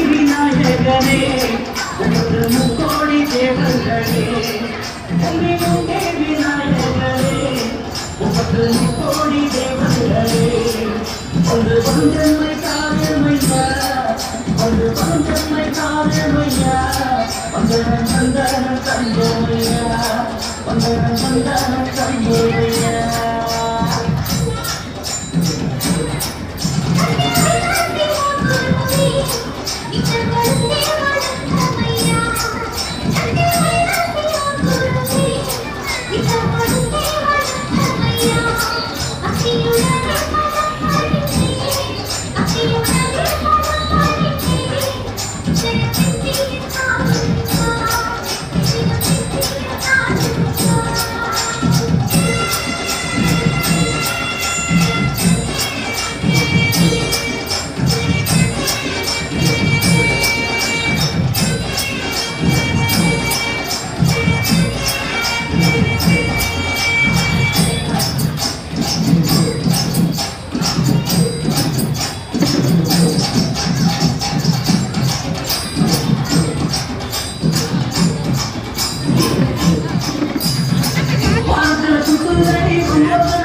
விநாயகனே முக்கோடி தேவர்களே விநாயகரே முக்கோடி தேவர்களே ஒரு பஞ்சமை காரணமையா ஒரு பஞ்சமை காரணமையா வந்தன வந்தன தந்தோமையா வந்தன வந்தன தந்தோமையா Let